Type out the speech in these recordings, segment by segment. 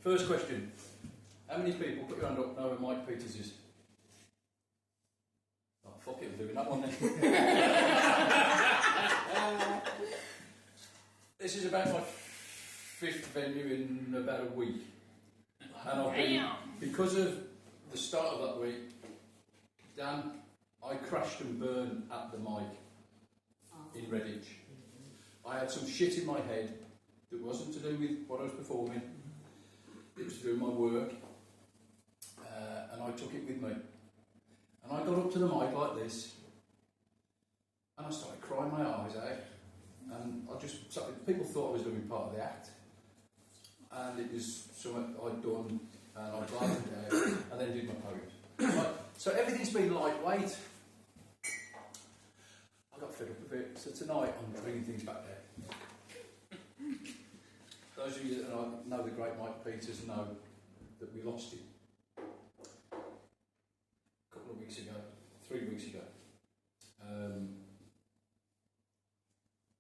First question. How many people, put your hand up, know who Mike Peters is? Oh, fuck it, we're doing that one then. This is about my 5th venue in about a week. And I've been, because of the start of that week, Dan, I crashed and burned at the mic in Redditch. I had some shit in my head that wasn't to do with what I was performing. It was to do with my work. And I took it with me. And I got up to the mic like this, and I started crying my eyes out. And people thought I was doing part of the act. And it was something I'd done, and I blamed it out, and then did my poems. So everything's been lightweight. I got fed up with it, so tonight I'm bringing things back there. Those of you that know the great Mike Peters know that we lost him a couple of weeks ago, 3 weeks ago.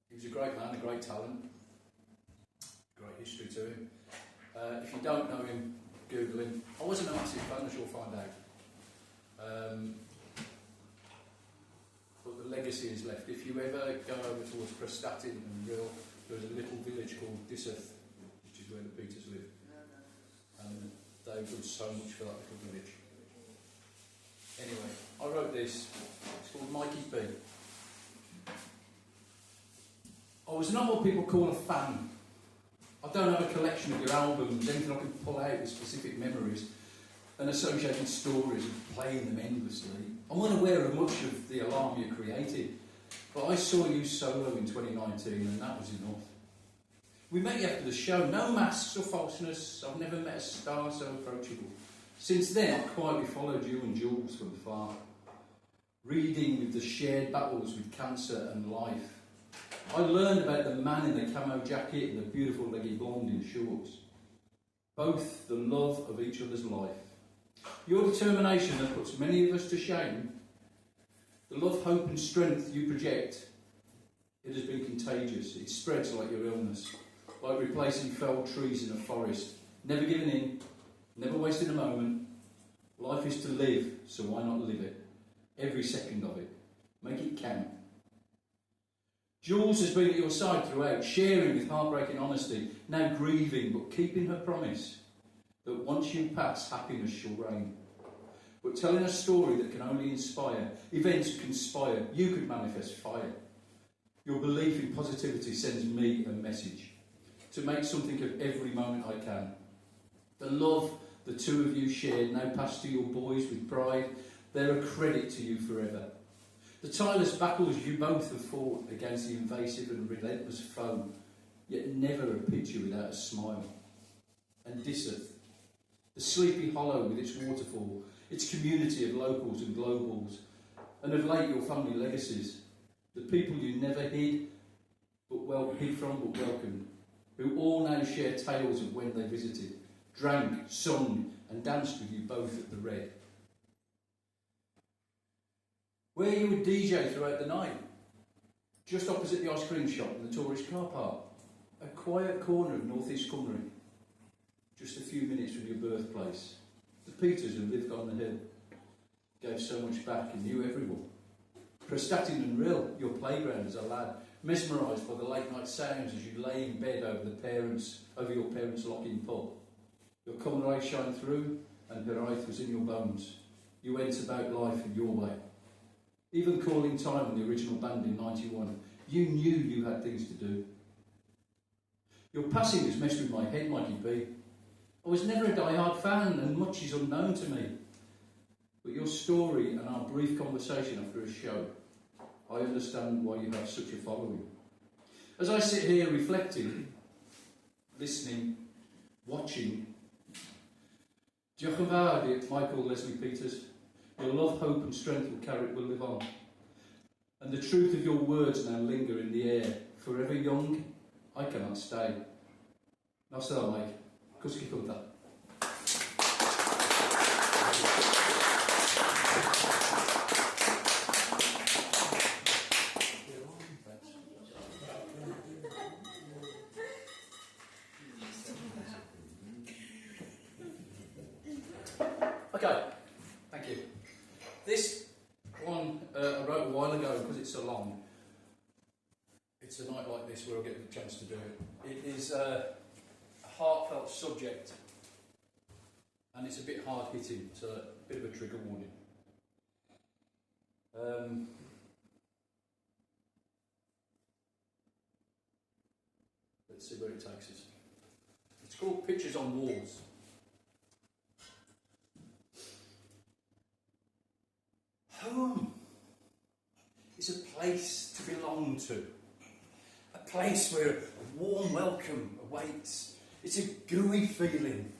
He was a great man, a great talent, great history to him. If you don't know him, Google him. I wasn't a massive fan, as you'll find out. But the legacy is left. If you ever go over towards Prestatyn and Rhyl, there's a little village called Dyseth, which is where the Peters live. And they've done so much for that little village. Anyway, I wrote this. It's called Mikey B. I was not what people call a fan. I don't have a collection of your albums, anything I can pull out with specific memories and associated stories and playing them endlessly. I'm unaware of much of the alarm you created, but I saw you solo in 2019 and that was enough. We met you after the show, no masks or falseness. I've never met a star so approachable. Since then, I've quietly followed you and Jules from afar, reading with the shared battles with cancer and life. I learned about the man in the camo jacket and the beautiful leggy blonde in shorts. Both the love of each other's life. Your determination that puts many of us to shame, the love, hope and strength you project, it has been contagious. It spreads like your illness, like replacing felled trees in a forest. Never giving in, never wasting a moment. Life is to live, so why not live it? Every second of it. Make it count. Jules has been at your side throughout, sharing with heartbreaking honesty, now grieving but keeping her promise that once you pass, happiness shall reign. But telling a story that can only inspire, events conspire, you could manifest fire. Your belief in positivity sends me a message to make something of every moment I can. The love the two of you shared, now passed to your boys with pride, they're a credit to you forever. The tireless battles you both have fought against the invasive and relentless foe, yet never a picture without a smile. And Dyseth, the sleepy hollow with its waterfall, its community of locals and globals, and of late your family legacies, the people you never hid from but welcomed, who all now share tales of when they visited, drank, sung and danced with you both at the Red. Where you would DJ throughout the night, just opposite the ice cream shop and the tourist car park, a quiet corner of North East Cymru, just a few minutes from your birthplace. The Peters who lived on the hill gave so much back and knew everyone. Prestatyn and Rhyl, your playground as a lad, mesmerised by the late night sounds as you lay in bed over your parents' lock-in pub. Your comrade shined through and her eye was in your bones. You went about life in your way. Even calling time on the original band in 91, you knew you had things to do. Your passing has messed with my head, Mikey B. I was never a die-hard fan and much is unknown to me. But your story and our brief conversation after a show, I understand why you have such a following. As I sit here reflecting, listening, watching, diolch yn fawr, Michael Leslie Peters. Your love, hope and strength will live on. And the truth of your words now linger in the air. Forever young, I cannot stay. Nos da, Mike. Cwsgi cwmda. Okay, thank you. This one I wrote a while ago because it's so long. It's a night like this where I get the chance to do it. It is a heartfelt subject and it's a bit hard hitting, so a bit of a trigger warning. Let's see where it takes us. It's called Pictures on Walls. Home is a place to belong to. A place where a warm welcome awaits. It's a gooey feeling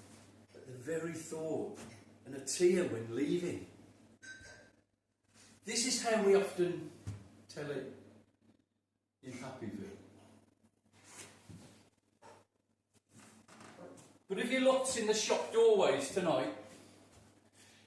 at the very thought and a tear when leaving. This is how we often tell it in Happyville. But if you looked in the shop doorways tonight,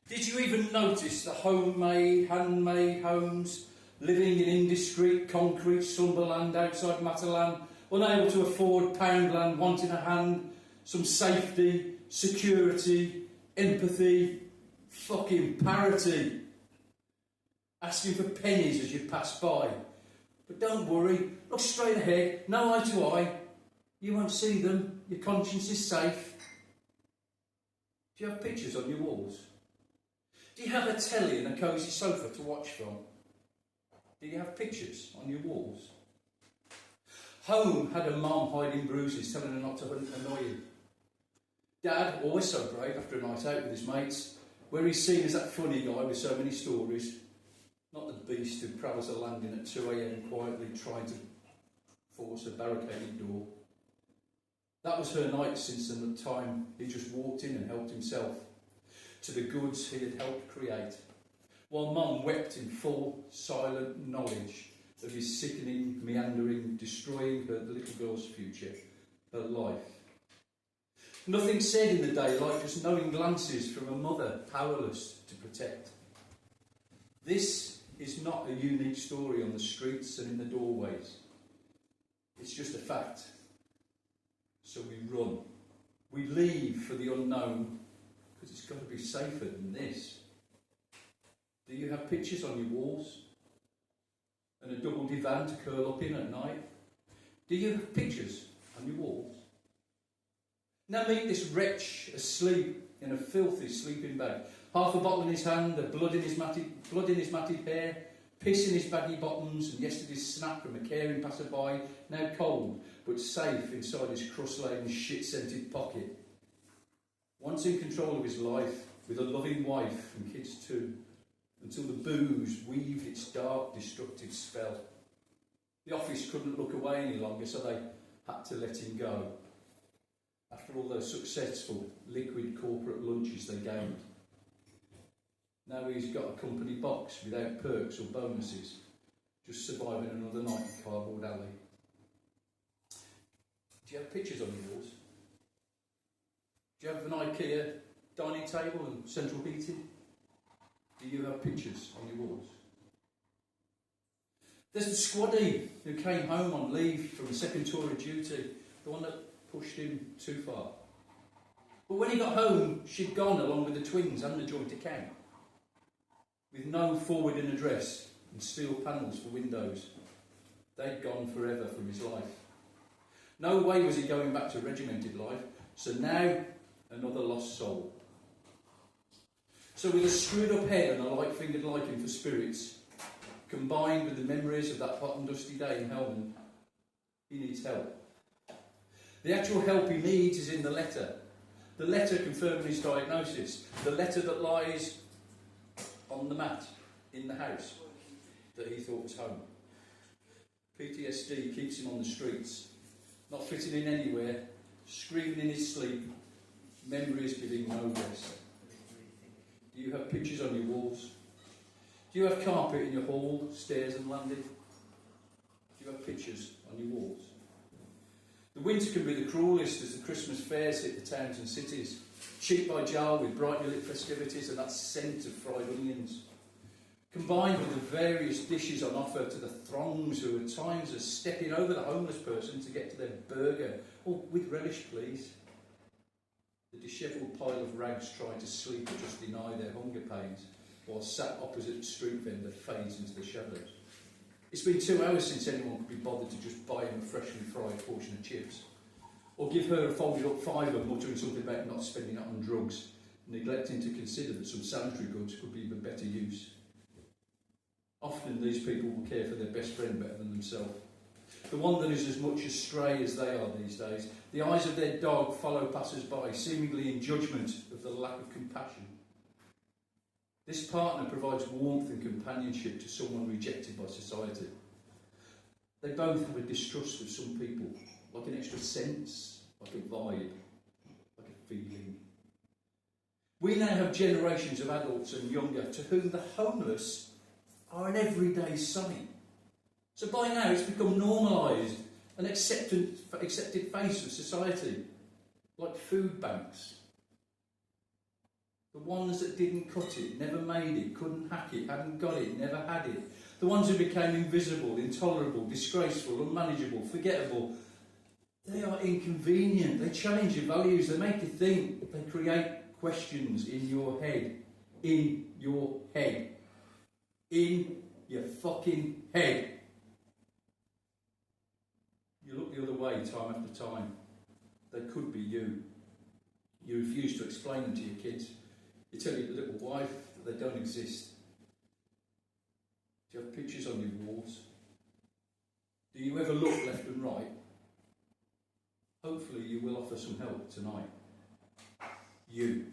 did you even notice the homemade, handmade homes living in indiscreet concrete slumberland outside Matalan, unable to afford Poundland, wanting a hand, some safety, security, empathy, fucking parity, asking for pennies as you pass by. But don't worry, look straight ahead, no eye to eye. You won't see them, your conscience is safe. Do you have pictures on your walls? Do you have a telly and a cosy sofa to watch from? Do you have pictures on your walls? Home had a mum hiding bruises, telling her not to annoy him. Dad, always so brave after a night out with his mates, where he's seen as that funny guy with so many stories, not the beast who prowls a landing at 2 a.m. quietly trying to force a barricaded door. That was her night since the time he just walked in and helped himself to the goods he had helped create, while Mum wept in full, silent knowledge of his sickening, meandering, destroying her little girl's future, her life. Nothing said in the daylight, just knowing glances from a mother powerless to protect. This is not a unique story on the streets and in the doorways. It's just a fact. So we run. We leave for the unknown, because it's got to be safer than this. Do you have pictures on your walls? And a double divan to curl up in at night? Do you have pictures on your walls? Now meet this wretch asleep in a filthy sleeping bag. Half a bottle in his hand, the blood in his matted hair, piss in his baggy bottoms, and yesterday's snap from a caring passerby, now cold but safe inside his crust-laden, shit-scented pocket. Once in control of his life, with a loving wife and kids too, until the booze weaved its dark, destructive spell. The office couldn't look away any longer, so they had to let him go. After all those successful, liquid corporate lunches they gained. Now he's got a company box without perks or bonuses, just surviving another night in Cardboard Alley. Do you have pictures on your walls? Do you have an IKEA dining table and central heating? Do you have pictures on your walls? There's the squaddie who came home on leave from the second tour of duty, the one that pushed him too far. But when he got home, she'd gone along with the twins and the joint account, with no forwarding address and steel panels for windows. They'd gone forever from his life. No way was he going back to regimented life, so now another lost soul. So with a screwed up head and a light-fingered liking for spirits, combined with the memories of that hot and dusty day in Helmand, he needs help. The actual help he needs is in the letter. The letter confirming his diagnosis. The letter that lies on the mat in the house that he thought was home. PTSD keeps him on the streets, not fitting in anywhere, screaming in his sleep, memories giving no rest. Do you have pictures on your walls? Do you have carpet in your hall, stairs and landing? Do you have pictures on your walls? The winter can be the cruellest as the Christmas fairs hit the towns and cities, cheek by jowl with brightly lit festivities and that scent of fried onions, combined with the various dishes on offer to the throngs who at times are stepping over the homeless person to get to their burger. Oh, with relish, please. The dishevelled pile of rags trying to sleep or just deny their hunger pains, while sat opposite the street vendor fades into the shadows. It's been 2 hours since anyone could be bothered to just buy him a freshly fried portion of chips, or give her a folded up fiver muttering something about not spending it on drugs, neglecting to consider that some sanitary goods could be of better use. Often these people will care for their best friend better than themselves. The one that is as much astray as they are these days. The eyes of their dog follow passers-by, seemingly in judgment of the lack of compassion. This partner provides warmth and companionship to someone rejected by society. They both have a distrust of some people, like an extra sense, like a vibe, like a feeling. We now have generations of adults and younger to whom the homeless are an everyday sight. So by now it's become normalised, an accepted face of society, like food banks. The ones that didn't cut it, never made it, couldn't hack it, hadn't got it, never had it. The ones who became invisible, intolerable, disgraceful, unmanageable, forgettable. They are inconvenient, they challenge your values, they make you think, they create questions in your head. In your head. In your fucking head. You look the other way time after time. They could be you. You refuse to explain them to your kids. You tell your little wife that they don't exist. Do you have pictures on your walls? Do you ever look left and right? Hopefully you will offer some help tonight. You.